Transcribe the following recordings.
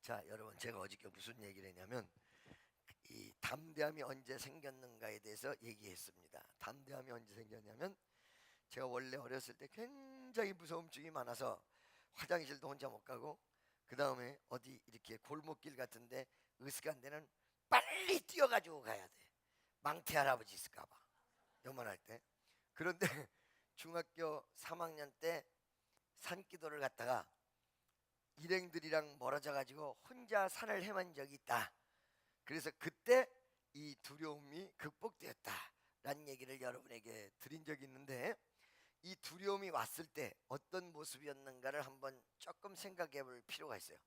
자, 여러분, 제가 어저께 무슨 얘기를 했냐면 이 담대함이 언제 생겼는가에 대해서 얘기했습니다. 담대함이 언제 생겼냐면, 제가 원래 어렸을 때 굉장히 무서움증이 많아서 화장실도 혼자 못 가고, 그 다음에 어디 이렇게 골목길 같은데 으슥한 데는 빨리 뛰어가지고 가야 돼. 망태 할아버지 있을까봐, 요만할 때. 그런데 중학교 3학년 때 산기도를 갔다가 일행들이랑 멀어져 가지고 혼자 산을 헤맨 적이 있다. 그래서 그때 이 두려움이 극복되었다라는 얘기를 여러분에게 드린 적이 있는데, 이 두려움이 왔을 때 어떤 모습이었는가를 한번 조금 생각해 볼 필요가 있어요.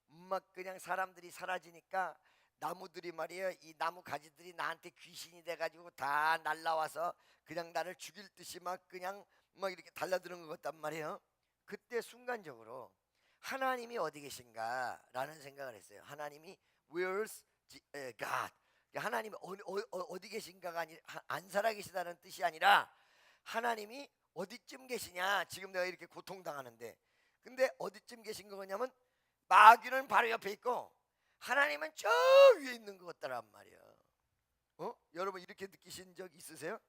막 그냥 사람들이 사라지니까 나무들이 말이에요, 이 나무 가지들이 나한테 귀신이 돼가지고 다 날라와서 그냥 나를 죽일 듯이 막 그냥 막 이렇게 달라드는 것 같단 말이에요. 그때 순간적으로 하나님이 어디 계신가 라는 생각을 했어요. 하나님이 where's God, 하나님이 어디 계신가가 아니라 안 살아계시다는 뜻이 아니라 하나님이 어디쯤 계시냐. 지금 내가 이렇게 고통당하는데, 근데 어디쯤 계신 거냐면 마귀는 바로 옆에 있고 하나님은 저 위에 있는 것 같다란 말이야. 여러분 이렇게 느끼신 적 있으세요?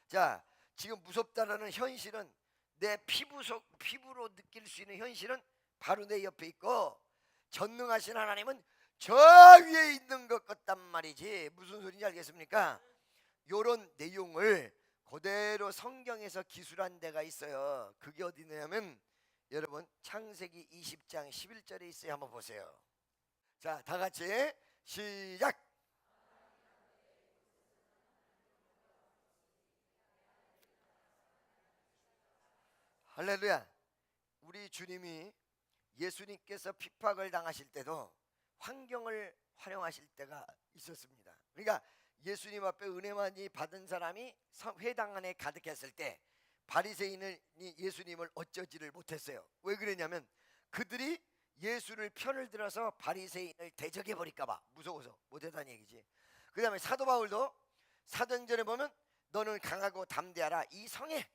자, 지금 무섭다라는 현실은 내 피부로 느낄 수 있는 현실은 바로 내 옆에 있고, 전능하신 하나님은 저 위에 있는 것 같단 말이지. 무슨 소리인지 알겠습니까? 요런 내용을 그대로 성경에서 기술한 데가 있어요. 그게 어디냐면 여러분 창세기 20장 11절에 있어요. 한번 보세요. 자, 다 같이 시작. 할렐루야. 우리 주님이 예수님께서 핍박을 당하실 때도 환경을 활용하실 때가 있었습니다. 그러니까 예수님 앞에 은혜 많이 받은 사람이 회당 안에 가득했을 때 바리새인이 예수님을 어쩌지를 못했어요. 왜 그러냐면 그들이 예수를 편을 들어서 바리새인을 대적해 버릴까 봐 무서워서 못했다는 얘기지. 그 다음에 사도 바울도 사도행전에 보면 너는 강하고 담대하라. 이 성에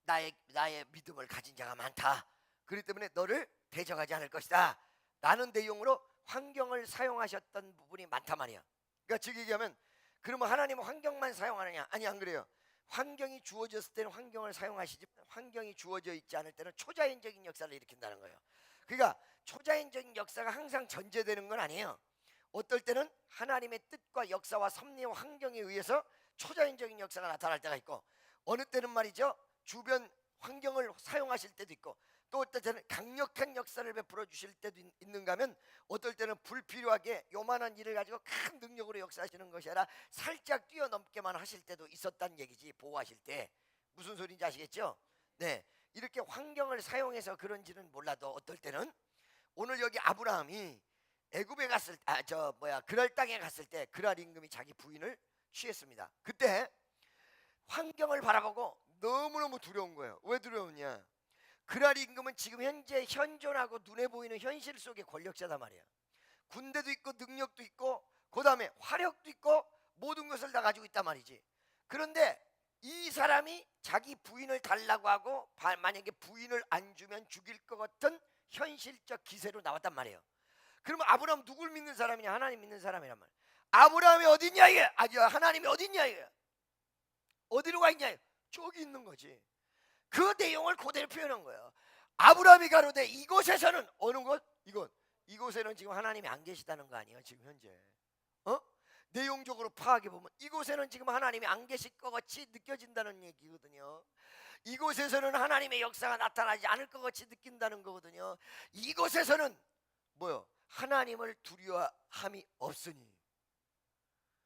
나의 믿음을 가진 자가 많다. 그렇기 때문에 너를 대적하지 않을 것이다 라는 내용으로 환경을 사용하셨던 부분이 많단 말이야. 그러니까 즉 얘기하면, 그러면 하나님은 환경만 사용하느냐? 아니, 안 그래요. 환경이 주어졌을 때는 환경을 사용하시지, 환경이 주어져 있지 않을 때는 초자연적인 역사를 일으킨다는 거예요. 그러니까 초자연적인 역사가 항상 전제되는 건 아니에요. 어떨 때는 하나님의 뜻과 역사와 섭리와 환경에 의해서 초자연적인 역사가 나타날 때가 있고, 어느 때는 말이죠, 주변 환경을 사용하실 때도 있고, 또 어떨 때는 강력한 역사를 베풀어 주실 때도 있는가 하면, 어떨 때는 불필요하게 요만한 일을 가지고 큰 능력으로 역사하시는 것이 아니라 살짝 뛰어넘게만 하실 때도 있었다는 얘기지. 보호하실 때. 무슨 소리인지 아시겠죠? 네, 이렇게 환경을 사용해서 그런지는 몰라도 어떨 때는, 오늘 여기 아브라함이 애굽에 갔을 그랄 땅에 갔을 때 그랄 임금이 자기 부인을 취했습니다. 그때 환경을 바라보고 너무너무 두려운 거예요. 왜 두려웠냐? 그랄 임금은 지금 현재 현존하고 눈에 보이는 현실 속의 권력자단 말이야. 군대도 있고 능력도 있고 그 다음에 화력도 있고 모든 것을 다 가지고 있단 말이지. 그런데 이 사람이 자기 부인을 달라고 하고 만약에 부인을 안 주면 죽일 것 같은 현실적 기세로 나왔단 말이에요. 그러면 아브라함 누굴 믿는 사람이냐? 하나님 믿는 사람이란 말이야. 아브라함이 어딨냐 이게? 하나님이 어딨냐 이게? 어디로 가 있냐? 저기 있는 거지. 그 내용을 그대로 표현한 거예요. 아브라함이 가로되 이곳에서는, 어느 곳? 이곳에는 지금 하나님이 안 계시다는 거 아니에요? 지금 현재 내용적으로 파악해 보면 이곳에는 지금 하나님이 안 계실 것 같이 느껴진다는 얘기거든요. 이곳에서는 하나님의 역사가 나타나지 않을 것 같이 느낀다는 거거든요. 이곳에서는 뭐요? 하나님을 두려워함이 없으니.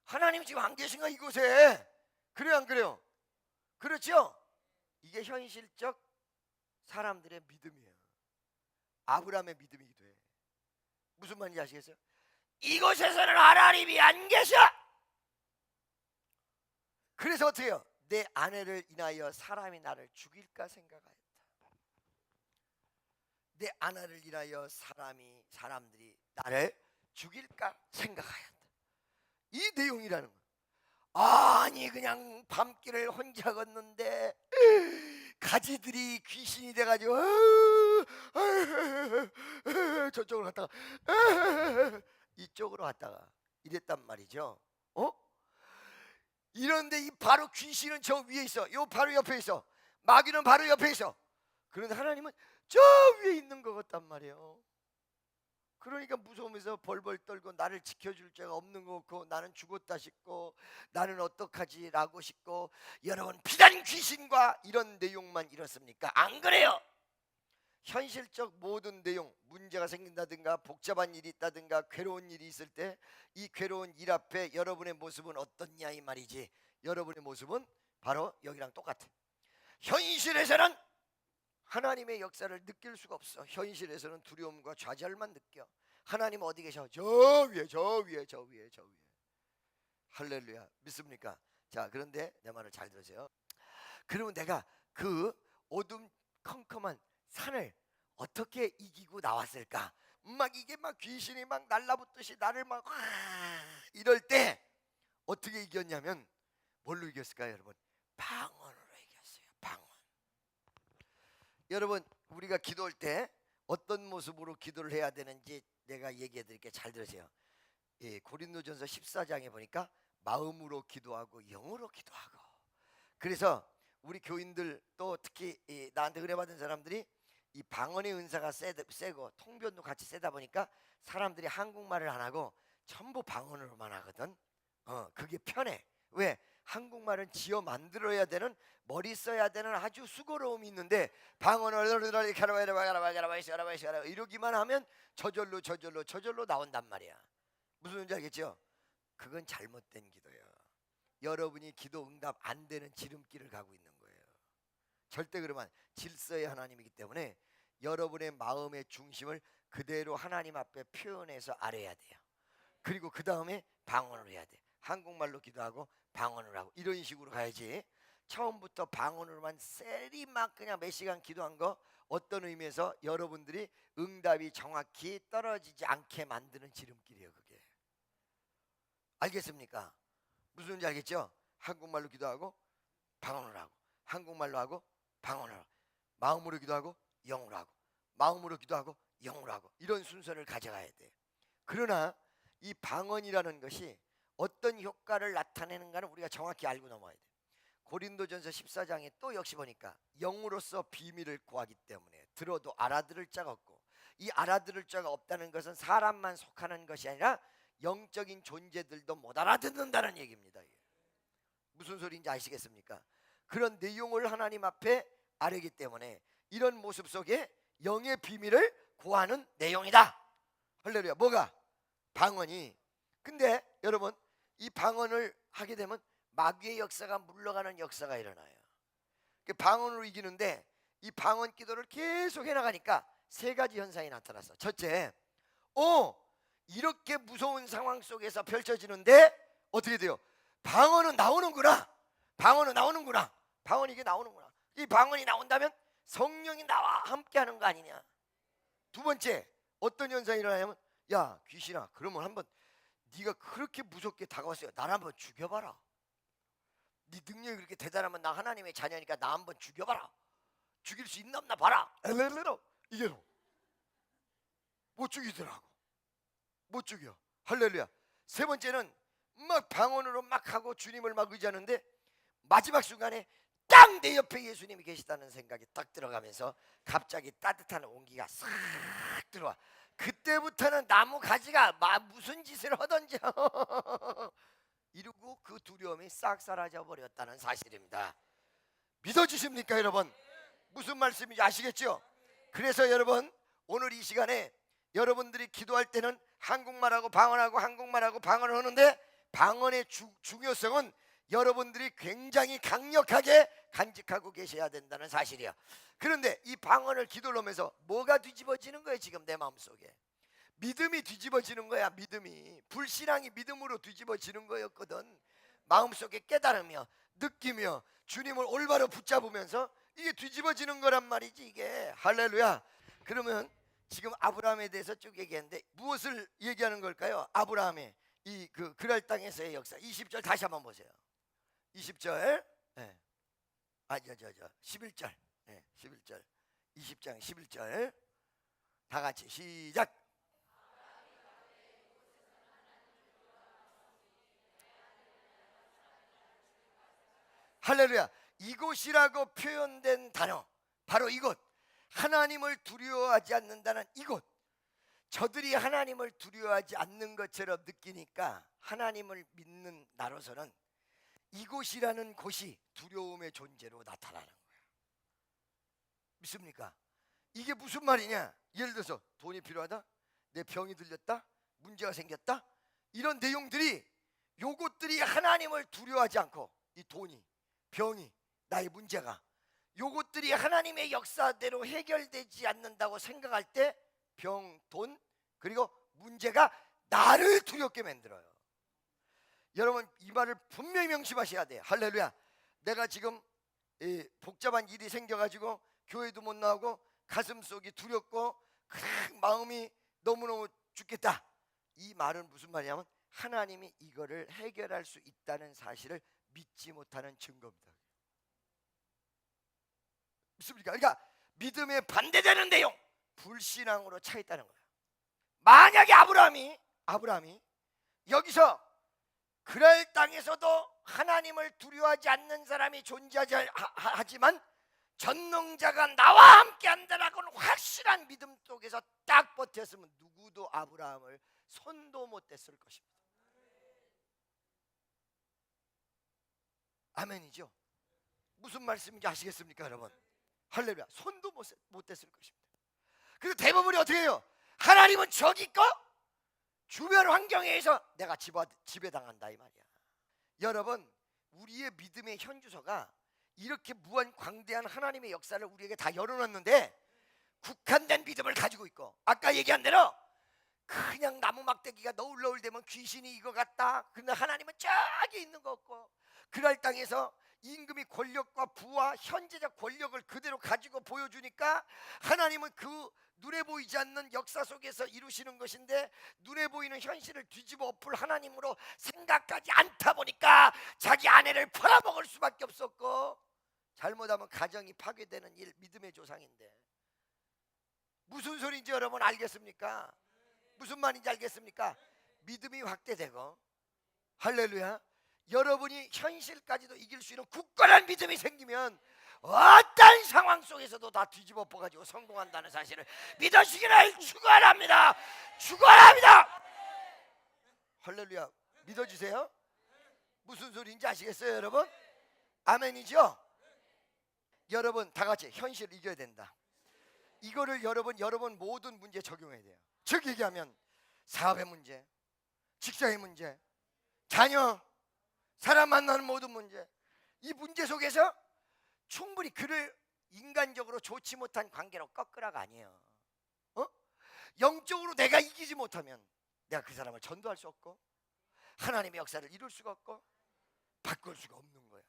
하나님 지금 안 계신가 이곳에? 그래요, 안 그래요? 그렇죠? 이게 현실적 사람들의 믿음이에요. 아브라함의 믿음이기도 해. 무슨 말인지 아시겠어요? 이곳에서는 하나님이 안 계셔. 그래서 어떻게 해요? 내 아내를 인하여 사람이 나를 죽일까 생각하였다. 내 아내를 인하여 사람들이 나를 죽일까 생각하였다. 이 내용이라는 거예요. 아니, 그냥 밤길을 혼자 걷는데 가지들이 귀신이 돼가지고 저쪽으로 갔다가 이쪽으로 갔다가 이랬단 말이죠. 이런데 이 바로 귀신은 저 위에 있어. 요 바로 옆에 있어. 마귀는 바로 옆에 있어. 그런데 하나님은 저 위에 있는 것 같단 말이에요. 그러니까 무서우면서 벌벌 떨고 나를 지켜줄 자가 없는 것 같고 나는 죽었다 싶고 나는 어떡하지 라고 싶고, 여러분 비단 귀신과 이런 내용만 이렇습니까? 안 그래요. 현실적 모든 내용, 문제가 생긴다든가 복잡한 일이 있다든가 괴로운 일이 있을 때 이 괴로운 일 앞에 여러분의 모습은 어떻냐 이 말이지. 여러분의 모습은 바로 여기랑 똑같아. 현실에서는 하나님의 역사를 느낄 수가 없어. 현실에서는 두려움과 좌절만 느껴. 하나님 어디 계셔? 저 위에 저 위에 저 위에 저 위에. 할렐루야. 믿습니까? 자, 그런데 내 말을 잘 들으세요. 그러면 내가 그 어둠 컴컴한 산을 어떻게 이기고 나왔을까? 막 이게 막 귀신이 막 날라붙듯이 나를 막 이럴 때 어떻게 이겼냐면 뭘로 이겼을까요, 여러분? 방언으로 이겼어요. 방언. 여러분 우리가 기도할 때 어떤 모습으로 기도를 해야 되는지 내가 얘기해 드릴게요. 잘 들으세요. 고린도전서 14장에 보니까 마음으로 기도하고 영으로 기도하고. 그래서 우리 교인들 또 특히 나한테 은혜 받은 사람들이 이 방언의 은사가 세고 통변도 같이 세다 보니까 사람들이 한국말을 안 하고 전부 방언으로만 하거든. 그게 편해. 왜? 한국말은 지어 만들어야 되는, 머리 써야 되는 아주 수고로움이 있는데 방언을 이러기만 하면 저절로 나온단 말이야. 무슨 말인지 알겠죠? 그건 잘못된 기도예요. 여러분이 기도 응답 안 되는 지름길을 가고 있는 거예요. 절대 그러면 질서의 하나님이기 때문에 여러분의 마음의 중심을 그대로 하나님 앞에 표현해서 아뢰야 돼요. 그리고 그 다음에 방언을 해야 돼. 한국말로 기도하고 방언을 하고 이런 식으로 가야지. 처음부터 방언으로만 세리 막 그냥 몇 시간 기도한 거 어떤 의미에서 여러분들이 응답이 정확히 떨어지지 않게 만드는 지름길이에요. 그게. 알겠습니까? 무슨 말인지 알겠죠? 한국말로 기도하고 방언을 하고, 한국말로 하고 방언을 하고, 마음으로 기도하고 영으로 하고, 마음으로 기도하고 영으로 하고, 이런 순서를 가져가야 돼. 그러나 이 방언이라는 것이 어떤 효과를 나타내는가는 우리가 정확히 알고 넘어야 돼. 고린도전서 14장에 또 역시 보니까 영으로서 비밀을 구하기 때문에 들어도 알아들을 자가 없고, 이 알아들을 자가 없다는 것은 사람만 속하는 것이 아니라 영적인 존재들도 못 알아듣는다는 얘기입니다. 무슨 소리인지 아시겠습니까? 그런 내용을 하나님 앞에 아뢰기 때문에 이런 모습 속에 영의 비밀을 구하는 내용이다. 할렐루야. 뭐가? 방언이. 근데 여러분 이 방언을 하게 되면 마귀의 역사가 물러가는 역사가 일어나요. 방언으로 이기는데 이 방언 기도를 계속 해나가니까 세 가지 현상이 나타났어. 첫째, 이렇게 무서운 상황 속에서 펼쳐지는데 어떻게 돼요? 방언은 나오는구나. 방언은 나오는구나. 방언이 이게 나오는구나. 이 방언이 나온다면 성령이 나와 함께하는 거 아니냐. 두 번째, 어떤 현상이 일어나냐면, 야 귀신아, 그러면 한번 네가 그렇게 무섭게 다가왔어요. 나를 한번 죽여봐라. 네 능력이 그렇게 대단하면 나 하나님의 자녀니까 나 한번 죽여봐라. 죽일 수 있나 없나 봐라. 이게로 못 죽이더라고. 못 죽여. 할렐루야. 세 번째는 막 방언으로 막 하고 주님을 막 의지하는데 마지막 순간에 딱 내 옆에 예수님이 계시다는 생각이 딱 들어가면서 갑자기 따뜻한 온기가 싹 들어와. 그때부터는 나무 가지가 무슨 짓을 하던지 이러고 그 두려움이 싹 사라져 버렸다는 사실입니다. 믿어주십니까 여러분? 무슨 말씀인지 아시겠죠? 그래서 여러분 오늘 이 시간에 여러분들이 기도할 때는 한국말하고 방언하고 한국말하고 방언을 하는데 방언의 중요성은 여러분들이 굉장히 강력하게 간직하고 계셔야 된다는 사실이야. 그런데 이 방언을 기도를 하면서 뭐가 뒤집어지는 거예요? 지금 내 마음속에 믿음이 뒤집어지는 거야. 믿음이, 불신앙이 믿음으로 뒤집어지는 거였거든. 마음속에 깨달으며 느끼며 주님을 올바로 붙잡으면서 이게 뒤집어지는 거란 말이지 이게. 할렐루야. 그러면 지금 아브라함에 대해서 쭉 얘기했는데 무엇을 얘기하는 걸까요? 아브라함의 이 그랄 땅에서의 역사. 20절 다시 한번 보세요. 20절. 네. 11절. 네, 11절. 20장 11절. 다 같이 시작. 할렐루야. 이곳이라고 표현된 단어, 바로 이곳. 하나님을 두려워하지 않는다는 이곳. 저들이 하나님을 두려워하지 않는 것처럼 느끼니까 하나님을 믿는 나로서는 이곳이라는 곳이 두려움의 존재로 나타나는 거예요. 믿습니까? 이게 무슨 말이냐? 예를 들어서 돈이 필요하다, 내 병이 들렸다, 문제가 생겼다, 이런 내용들이, 요것들이 하나님을 두려워하지 않고, 이 돈이, 병이, 나의 문제가, 요것들이 하나님의 역사대로 해결되지 않는다고 생각할 때 병, 돈, 그리고 문제가 나를 두렵게 만들어요. 여러분, 이 말을 분명히 명심하셔야 돼요. 할렐루야. 내가 지금 복잡한 일이 생겨가지고 교회도 못 나오고 가슴속이 두렵고 마음이 너무너무 죽겠다. 이 말은 무슨 말이냐면 하나님이 이거를 해결할 수 있다는 사실을 믿지 못하는 증거입니다. 믿습니까? 그러니까 믿음에 반대되는 내용, 불신앙으로 차 있다는 거예요. 만약에 아브라함이 여기서 그랄 땅에서도 하나님을 두려워하지 않는 사람이 존재하지만 전능자가 나와 함께 한다라고는 확실한 믿음 속에서 딱 버텼으면 누구도 아브라함을 손도 못 댔을 것입니다. 아멘이죠? 무슨 말씀인지 아시겠습니까, 여러분? 할렐루야. 손도 못 댔을 것입니다. 그래서 대부분이 어떻게 해요? 하나님은 저기 있고 주변 환경에 의해서 내가 지배당한다 이 말이야. 여러분, 우리의 믿음의 현주소가 이렇게 무한 광대한 하나님의 역사를 우리에게 다 열어놨는데 국한된 믿음을 가지고 있고, 아까 얘기한 대로 그냥 나무 막대기가 너울너울대면 귀신이 이거 같다. 근데 하나님은 저기 있는 거 없고, 그랄 땅에서 임금이 권력과 부와 현재적 권력을 그대로 가지고 보여주니까 하나님은 그 눈에 보이지 않는 역사 속에서 이루시는 것인데 눈에 보이는 현실을 뒤집어 엎을 하나님으로 생각하지 않다 보니까 자기 아내를 팔아먹을 수밖에 없었고, 잘못하면 가정이 파괴되는 일, 믿음의 조상인데 무슨 소리인지 여러분 알겠습니까? 무슨 말인지 알겠습니까? 믿음이 확대되고, 할렐루야, 여러분이 현실까지도 이길 수 있는 굳건한 믿음이 생기면 어떤 상황 속에서도 다 뒤집어 엎어가지고 성공한다는 사실을 믿으시기를 축원합니다. 축원합니다. 할렐루야. 믿어주세요. 무슨 소리인지 아시겠어요, 여러분? 아멘이죠? 여러분 다 같이 현실을 이겨야 된다. 이거를 여러분 모든 문제에 적용해야 돼요. 즉 얘기하면 사업의 문제, 직장의 문제, 자녀, 사람 만나는 모든 문제, 이 문제 속에서 충분히 그를 인간적으로 좋지 못한 관계로 꺾으라가 아니에요. 영적으로 내가 이기지 못하면 내가 그 사람을 전도할 수 없고 하나님의 역사를 이룰 수가 없고 바꿀 수가 없는 거야.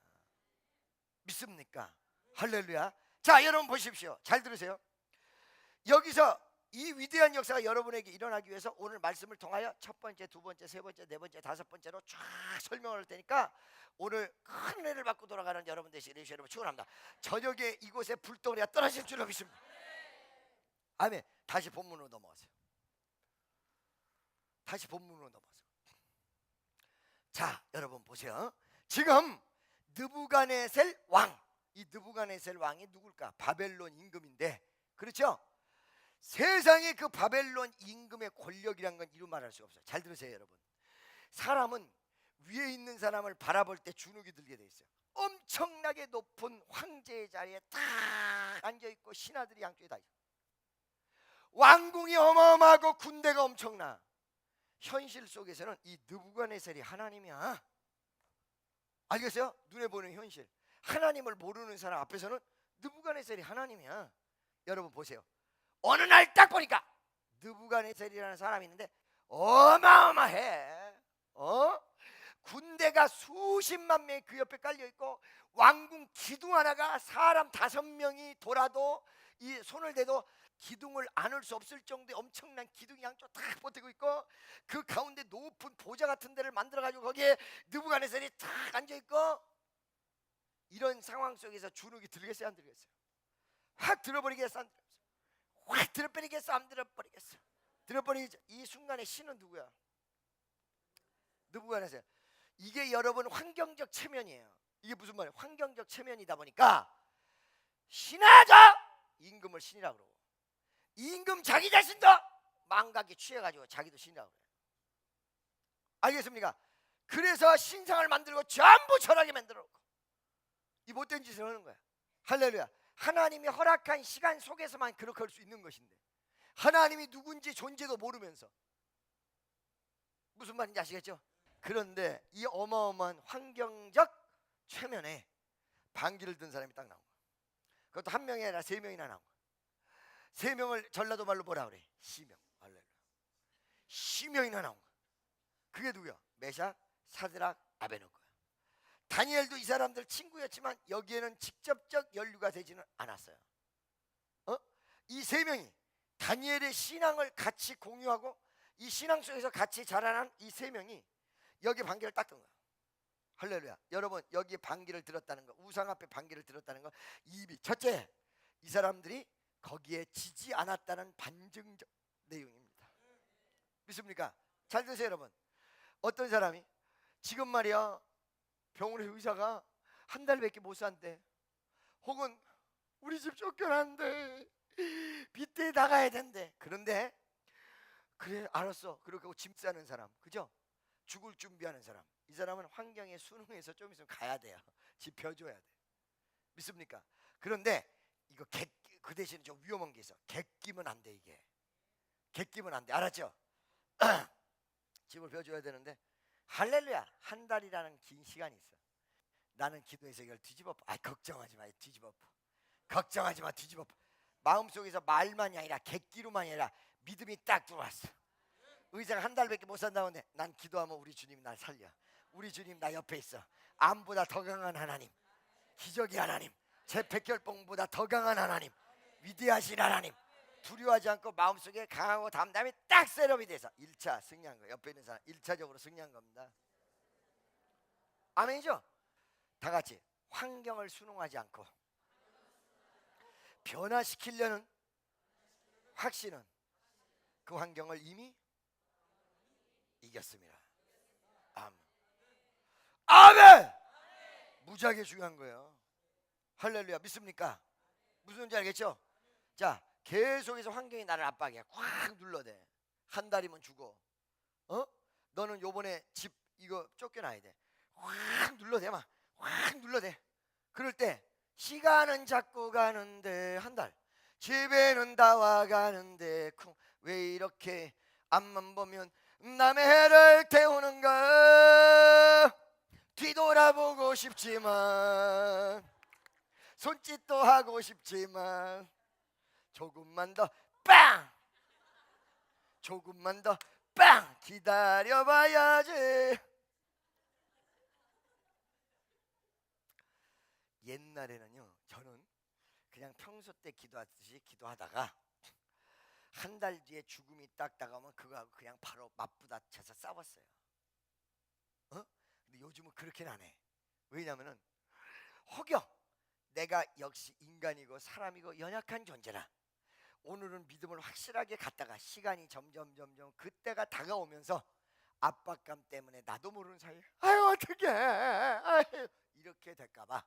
믿습니까? 할렐루야. 자, 여러분 보십시오. 잘 들으세요. 여기서 이 위대한 역사가 여러분에게 일어나기 위해서 오늘 말씀을 통하여 첫 번째, 두 번째, 세 번째, 네 번째, 다섯 번째로 쫙 설명을 할 테니까 오늘 큰 은혜를 받고 돌아가는 여러분 되시기를 여러분 축원합니다. 저녁에 이곳에 불덩이가 떨어질 줄로 믿습니다. 아멘. 다시 본문으로 넘어가세요. 다시 본문으로 넘어가세요. 자, 여러분 보세요. 지금 느부갓네살 왕, 이 느부갓네살 왕이 누굴까? 바벨론 임금인데, 그렇죠? 세상에 그 바벨론 임금의 권력이란 건 이루 말할 수가 없어요. 잘 들으세요, 여러분. 사람은 위에 있는 사람을 바라볼 때 주눅이 들게 돼 있어요. 엄청나게 높은 황제의 자리에 딱 앉아있고 신하들이 양쪽에 다 있어요. 왕궁이 어마어마하고 군대가 엄청나. 현실 속에서는 이 느부갓네살이 하나님이야. 알겠어요? 눈에 보이는 현실. 하나님을 모르는 사람 앞에서는 느부갓네살이 하나님이야. 여러분 보세요. 어느 날 딱 보니까 느부갓네살이라는 사람이 있는데 어마어마해. 군대가 수십만 명이 그 옆에 깔려 있고 왕궁 기둥 하나가 사람 5명이 돌아도 이 손을 대도 기둥을 안을 수 없을 정도의 엄청난 기둥이 양쪽 딱 버티고 있고, 그 가운데 높은 보좌 같은 데를 만들어 가지고 거기에 느부갓네살이 딱 앉아 있고, 이런 상황 속에서 주눅이 들겠어요, 안 들겠어요? 확 들어버리겠어, 안 들어버리겠어? 확 들어버리겠어, 안 들어버리겠어? 들어버리겠죠. 이 순간에 신은 누구야? 느부갓네살. 이게 여러분 환경적 체면이에요. 이게 무슨 말이에요? 환경적 체면이다 보니까 신하자 임금을 신이라고 그러고, 임금 자기 자신도 망각에 취해가지고 자기도 신이라고 그래요. 알겠습니까? 그래서 신상을 만들고 전부 절하게 만들어놓고 이 못된 짓을 하는 거야. 할렐루야. 하나님이 허락한 시간 속에서만 그렇게 할 수 있는 것인데, 하나님이 누군지 존재도 모르면서, 무슨 말인지 아시겠죠? 그런데 이 어마어마한 환경적 최면에 반기를 든 사람이 딱 나온 거야. 그것도 한 명이 아니라 3명이나 나온 거야. 3명을 전라도 말로 뭐라 그래? 시명. 할렐루야. 시명이나 나온 거야. 그게 누구야? 메샥, 사드락, 아베노고야. 다니엘도 이 사람들 친구였지만 여기에는 직접적 연루가 되지는 않았어요. 이 3명이 다니엘의 신앙을 같이 공유하고 이 신앙 속에서 같이 자라난 이 3명이 여기 반기를 딱 든 거야. 할렐루야. 여러분, 여기 반기를 들었다는 거, 우상 앞에 반기를 들었다는 거, 입이, 첫째, 이 사람들이 거기에 지지 않았다는 반증적 내용입니다. 믿습니까? 잘 드세요 여러분. 어떤 사람이 지금 말이야 병원의 의사가 한 달밖에 못 산대, 혹은 우리 집 쫓겨난대, 빚대 나가야 된대. 그런데 그래 알았어 그렇게 짐 싸는 사람, 그죠? 죽을 준비하는 사람, 이 사람은 환경에 순응해서 좀 있으면 가야 돼요. 집 벼줘야 돼. 믿습니까? 그런데 이거 그 대신에 좀 위험한 게 있어. 객기면 안 돼. 이게 객기면 안 돼. 알았죠? 집을 벼줘야 되는데, 할렐루야, 한 달이라는 긴 시간이 있어. 나는 기도해서 이걸 뒤집어. 걱정하지 마, 뒤집어. 걱정하지 마, 뒤집어. 마음속에서 말만이 아니라 객기로만이 아니라 믿음이 딱 들어왔어. 의사가 한 달밖에 못 산다는데 난 기도하면 우리 주님 날 살려. 우리 주님 나 옆에 있어. 암보다 더 강한 하나님, 기적의 하나님, 제 백혈병보다 더 강한 하나님, 위대하신 하나님, 두려워하지 않고 마음속에 강하고 담담히 딱 셋업이 돼서 1차 승리한 거예요. 옆에 있는 사람 1차적으로 승리한 겁니다. 아멘이죠? 다 같이 환경을 순응하지 않고 변화시키려는 확신은 그 환경을 이미 이겼습니다. 아멘. 아멘. 무지하게 중요한 거예요. 할렐루야. 믿습니까? 무슨 말인지 알겠죠? 자, 계속해서 환경이 나를 압박해. 꽉 눌러대. 한 달이면 죽어. 너는 요번에 집 이거 쫓겨나야 돼. 확 눌러대. 막 확 눌러대. 그럴 때 시간은 자꾸 가는데 한 달, 집에는 다 와가는데 왜 이렇게 앞만 보면 남의 해를 태우는가. 뒤돌아보고 싶지만, 손짓도 하고 싶지만, 조금만 더 빵! 조금만 더 빵! 기다려봐야지. 옛날에는요, 저는 그냥 평소 때 기도하듯이 기도하다가 한 달 뒤에 죽음이 딱 다가오면 그거하고 그냥 바로 맞부딪혀서 싸웠어요. 근데 요즘은 그렇게는 안 해. 왜냐면은 혹여 내가 역시 인간이고 사람이고 연약한 존재라 오늘은 믿음을 확실하게 갖다가 시간이 점점 그때가 다가오면서 압박감 때문에 나도 모르는 사이에 아유 어떡해 아유, 이렇게 될까봐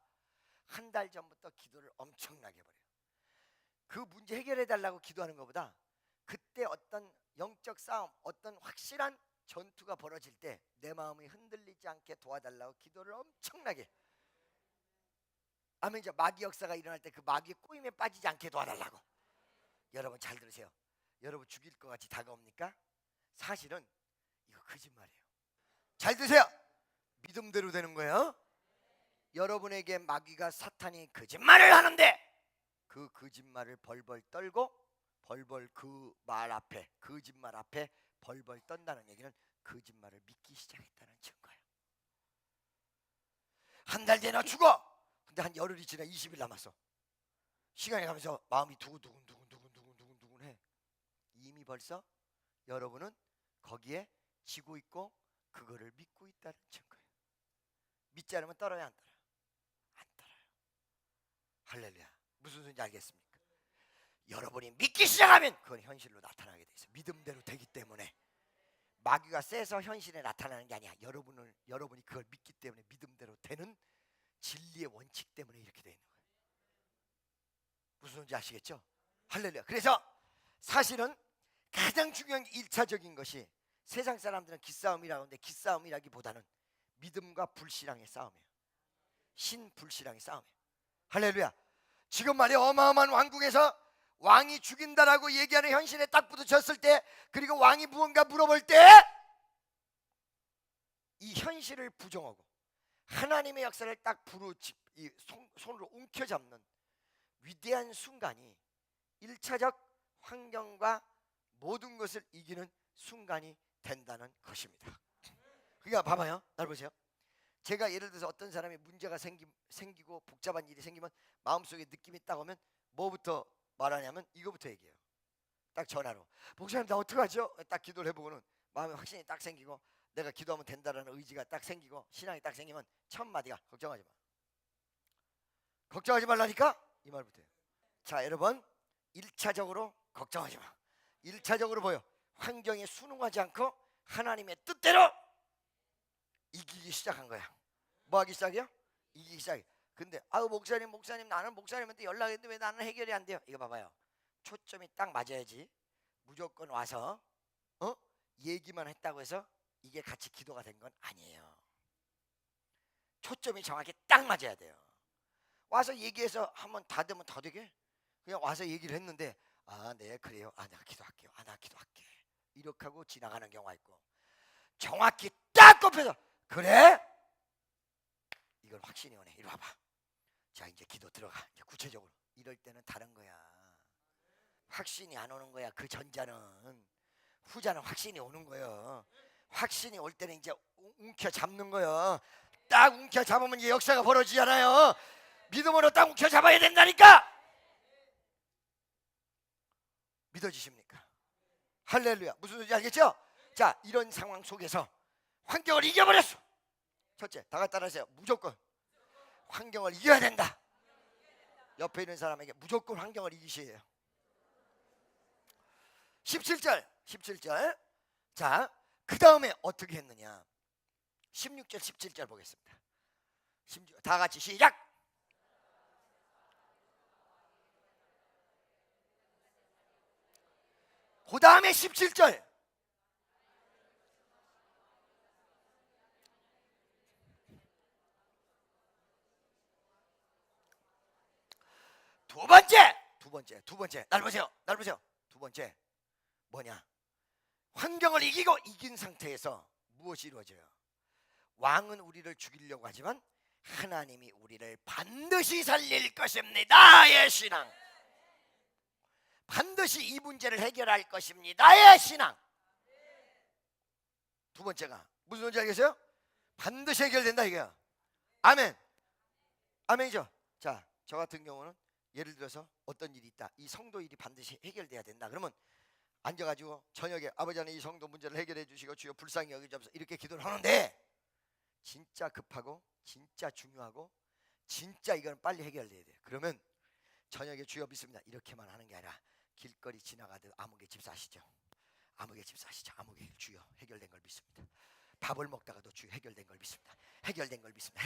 한 달 전부터 기도를 엄청나게 버려요. 그 문제 해결해 달라고 기도하는 것보다 그때 어떤 영적 싸움, 어떤 확실한 전투가 벌어질 때 내 마음이 흔들리지 않게 도와달라고 기도를 엄청나게. 아멘이죠. 마귀 역사가 일어날 때 그 마귀의 꼬임에 빠지지 않게 도와달라고. 여러분 잘 들으세요. 여러분 죽일 것 같이 다가옵니까? 사실은 이거 거짓말이에요. 잘 들으세요. 믿음대로 되는 거예요. 여러분에게 마귀가 사탄이 거짓말을 하는데 그 거짓말을 벌벌 떨고 벌벌 그 말 앞에, 거짓말 앞에 벌벌 떤다는 얘기는 거짓말을 믿기 시작했다는 증거예요. 한 달 뒤에 나 죽어. 근데 한 열흘이 지나 20일 남았어. 시간이 가면서 마음이 두근두근해. 이미 벌써 여러분은 거기에 지고 있고 그거를 믿고 있다는 증거예요. 믿지 않으면 떨어요, 안 떨어요? 안 떨어요. 할렐루야. 무슨 소리인지 알겠습니까? 여러분이 믿기 시작하면 그건 현실로 나타나게 돼 있어요. 믿음대로 되기 때문에. 마귀가 세서 현실에 나타나는 게 아니야. 여러분이 그걸 믿기 때문에 믿음대로 되는 진리의 원칙 때문에 이렇게 되어 있는 거예요. 무슨 말인지 아시겠죠? 할렐루야. 그래서 사실은 가장 중요한 1차적인 것이, 세상 사람들은 기싸움이라고 하는데 기싸움이라기보다는 믿음과 불신앙의 싸움이에요. 신불신앙의 싸움이에요. 할렐루야. 지금 말이야, 어마어마한 왕국에서 왕이 죽인다라고 얘기하는 현실에 딱 부딪혔을 때, 그리고 왕이 무언가 물어볼 때 이 현실을 부정하고 하나님의 역사를 딱 손으로 움켜잡는 위대한 순간이 1차적 환경과 모든 것을 이기는 순간이 된다는 것입니다. 그러니까 봐봐요. 날 보세요. 제가 예를 들어서 어떤 사람이 문제가 생기고 복잡한 일이 생기면 마음속에 느낌이 딱 오면 뭐부터 말하냐면 이거부터 얘기해요. 딱 전화로, 목사님 나 어떡하죠? 딱 기도를 해보고는 마음에 확신이 딱 생기고 내가 기도하면 된다라는 의지가 딱 생기고 신앙이 딱 생기면 첫 마디가 걱정하지 마. 걱정하지 말라니까? 이 말부터 해요. 자, 여러분, 1차적으로 걱정하지 마. 1차적으로 보여. 환경에 순응하지 않고 하나님의 뜻대로 이기기 시작한 거야. 뭐 하기 시작이요? 이기기 시작해. 근데 아우 목사님 나는 목사님한테 연락했는데 왜 나는 해결이 안 돼요? 이거 봐봐요. 초점이 딱 맞아야지. 무조건 와서 얘기만 했다고 해서 이게 같이 기도가 된 건 아니에요. 초점이 정확히 딱 맞아야 돼요. 와서 얘기해서 한번 다 되면 다 되게 그냥 와서 얘기를 했는데, 아, 네 그래요. 아, 내가 기도할게요. 아, 나 기도할게. 이렇게 하고 지나가는 경우가 있고, 정확히 딱 꼽혀서 그래? 이건 확신이 오네. 이리 와봐. 자, 이제 기도 들어가. 이제 구체적으로. 이럴 때는 다른 거야. 확신이 안 오는 거야. 그 전자는. 후자는 확신이 오는 거예요. 확신이 올 때는 이제 움켜 잡는 거예요. 딱 움켜 잡으면 이제 역사가 벌어지잖아요. 믿음으로 딱 움켜 잡아야 된다니까. 믿어지십니까? 할렐루야. 무슨 소리인지 알겠죠? 자, 이런 상황 속에서 환경을 이겨버렸어. 첫째, 다 같이 따라하세요. 무조건 환경을 이겨야 된다. 옆에 있는 사람에게 무조건 환경을 이기셔야 해요. 17절. 자, 그 다음에 어떻게 했느냐? 16절 17절 보겠습니다. 다 같이 시작. 그 다음에 17절. 두 번째. 날 보세요. 두 번째 뭐냐? 환경을 이기고 이긴 상태에서 무엇이 이루어져요? 왕은 우리를 죽이려고 하지만 하나님이 우리를 반드시 살릴 것입니다의 신앙. 반드시 이 문제를 해결할 것입니다의 신앙. 두 번째가 무슨 소리인지 알겠어요? 반드시 해결된다 이거야. 아멘. 아멘이죠. 자, 저 같은 경우는 예를 들어서 어떤 일이 있다. 이 성도 일이 반드시 해결돼야 된다. 그러면 앉아가지고 저녁에 아버지 하나님 이 성도 문제를 해결해 주시고 주여 불쌍히 여기옵소서 이렇게 기도를 하는데, 진짜 급하고 진짜 중요하고 진짜 이건 빨리 해결돼야 돼요. 그러면 저녁에 주여 믿습니다 이렇게만 하는 게 아니라 길거리 지나가듯 아무개 집사하시죠. 아무개 주여 해결된 걸 믿습니다. 밥을 먹다가도 주여 해결된 걸 믿습니다. 해결된 걸 믿습니다.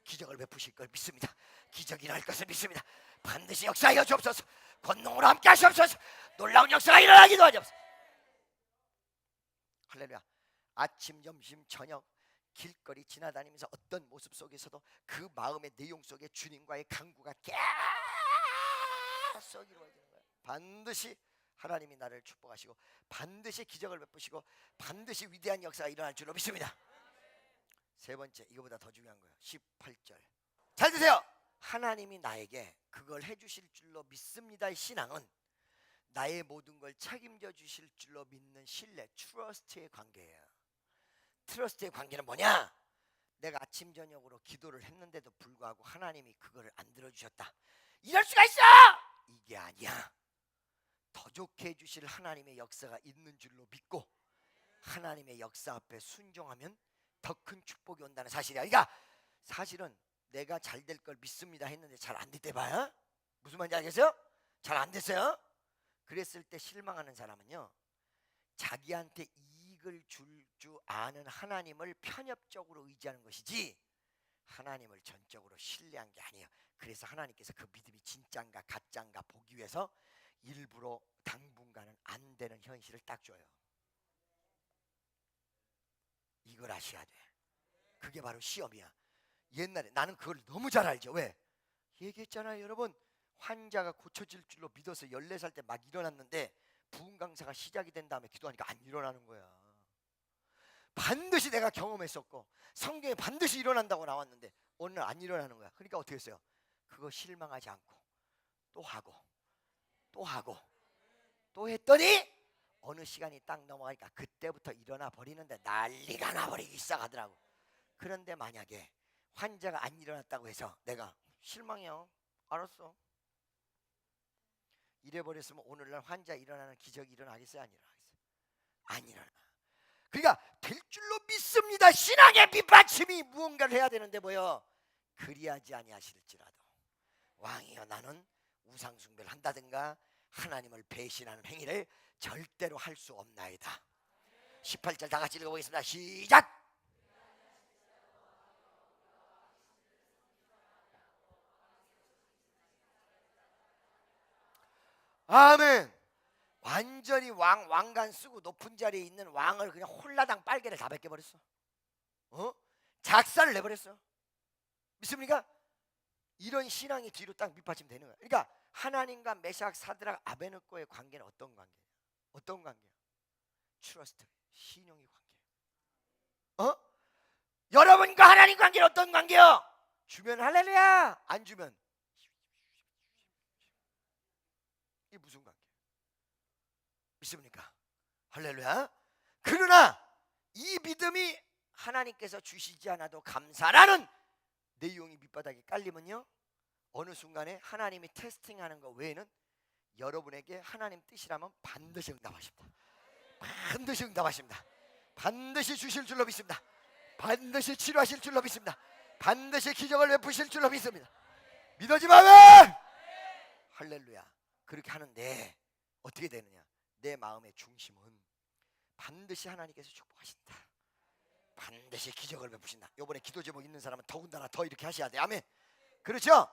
기적을 베푸실 걸 믿습니다. 기적이 날 것을 믿습니다. 반드시 역사하여 주옵소서. 권능으로 함께 하시옵소서. 놀라운 역사가 일어나기도 하옵소서. 할렐루야. 아침, 점심, 저녁 길거리 지나다니면서 어떤 모습 속에서도 그 마음의 내용 속에 주님과의 강구가 계속 이루어지는 거예요. 반드시 하나님이 나를 축복하시고 반드시 기적을 베푸시고 반드시 위대한 역사가 일어날 줄로 믿습니다. 세 번째, 이거보다 더 중요한 거예요. 18절 잘 드세요. 하나님이 나에게 그걸 해주실 줄로 믿습니다의 신앙은 나의 모든 걸 책임져 주실 줄로 믿는 신뢰, 트러스트의 관계예요. 트러스트의 관계는 뭐냐? 내가 아침 저녁으로 기도를 했는데도 불구하고 하나님이 그거를 안 들어주셨다, 이럴 수가 있어? 이게 아니야. 더 좋게 해주실 하나님의 역사가 있는 줄로 믿고 하나님의 역사 앞에 순종하면 더 큰 축복이 온다는 사실이야. 그러니까 사실은 내가 잘 될 걸 믿습니다 했는데 잘 안 됐대 봐요. 무슨 말인지 알겠어요? 잘 안 됐어요. 그랬을 때 실망하는 사람은요, 자기한테 이익을 줄 줄 아는 하나님을 편협적으로 의지하는 것이지 하나님을 전적으로 신뢰한 게 아니에요. 그래서 하나님께서 그 믿음이 진짜인가 가짜인가 보기 위해서 일부러 당분간은 안 되는 현실을 딱 줘요. 이걸 아셔야 돼. 그게 바로 시험이야. 옛날에 나는 그걸 너무 잘 알죠. 왜? 얘기했잖아요, 여러분. 환자가 고쳐질 줄로 믿어서 14살 때 막 일어났는데 부흥 강사가 시작이 된 다음에 기도하니까 안 일어나는 거야. 반드시 내가 경험했었고 성경에 반드시 일어난다고 나왔는데 오늘 안 일어나는 거야. 그러니까 어떻게 했어요? 그거 실망하지 않고 또 하고 또 하고 또 했더니 어느 시간이 딱 넘어가니까 그때부터 일어나 버리는데 난리가 나버리기 시작하더라고. 그런데 만약에 환자가 안 일어났다고 해서 내가 실망해요, 알았어, 이래버렸으면 오늘날 환자 일어나는 기적이 일어나겠어요? 안 일어나겠어요? 안 일어나. 그러니까 될 줄로 믿습니다. 신앙의 밑받침이 무언가를 해야 되는데 뭐요? 그리하지 아니하실지라도 왕이여 나는 우상 숭배를 한다든가 하나님을 배신하는 행위를 절대로 할 수 없나이다. 18절 다 같이 읽어보겠습니다. 시작. 아멘. 완전히 왕관 쓰고 높은 자리에 있는 왕을 그냥 홀라당 빨개를 다 벗겨버렸어. 작사를 내버렸어. 믿습니까? 이런 신앙이 뒤로 딱 밑받침 되는 거야. 그러니까 하나님과 메삭 사드락 아베느고의 관계는 어떤 관계야? 어떤 관계야? 트러스트, 신용의 관계. 여러분과 하나님 관계는 어떤 관계요? 주면 할렐루야, 안 주면 이게 무슨 관계? 믿습니까? 할렐루야. 그러나 이 믿음이 하나님께서 주시지 않아도 감사라는 내용이 밑바닥에 깔리면요, 어느 순간에 하나님이 테스팅하는 것 외에는 여러분에게 하나님 뜻이라면 반드시 응답하십니다. 반드시 응답하십니다. 반드시 주실 줄로 믿습니다. 반드시 치료하실 줄로 믿습니다. 반드시 기적을 베푸실 줄로 믿습니다. 믿어지마면 할렐루야. 그렇게 하는데 어떻게 되느냐? 내 마음의 중심은 반드시 하나님께서 축복하신다. 반드시 기적을 베푸신다. 요번에 기도 제목 있는 사람은 더군다나 더 이렇게 하셔야 돼. 아멘. 그렇죠?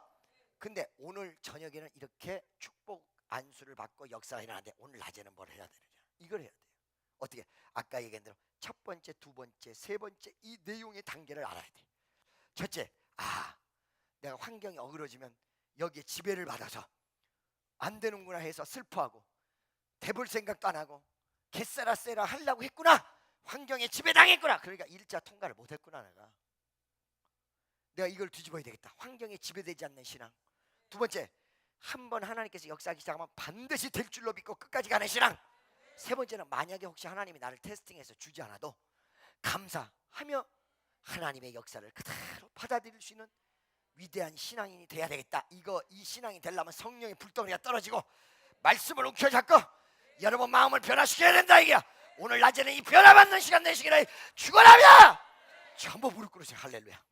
근데 오늘 저녁에는 이렇게 축복 안수를 받고 역사가 일어나는데 오늘 낮에는 뭘 해야 되느냐? 이걸 해야 돼요. 어떻게? 아까 얘기한 대로 첫 번째, 두 번째, 세 번째 이 내용의 단계를 알아야 돼. 첫째, 내가 환경이 어그러지면 여기에 지배를 받아서 안 되는구나 해서 슬퍼하고 대볼 생각도 안 하고 개쎄라 하려고 했구나. 환경에 지배당했구나. 그러니까 1차 통과를 못했구나. 내가 이걸 뒤집어야 되겠다. 환경에 지배되지 않는 신앙. 두 번째, 한번 하나님께서 역사하기 시작하면 반드시 될 줄로 믿고 끝까지 가는 신앙. 세 번째는 만약에 혹시 하나님이 나를 테스팅해서 주지 않아도 감사하며 하나님의 역사를 그대로 받아들일 수 있는 위대한 신앙인이 돼야 되겠다. 이 신앙이 되려면 성령의 불덩이가 떨어지고 말씀을 움켜잡고 여러분 마음을 변화시켜야 된다. 이게야. 오늘 낮에는 이 변화받는 시간 되시기를 축원하며 전부 무릎 꿇으세요. 할렐루야.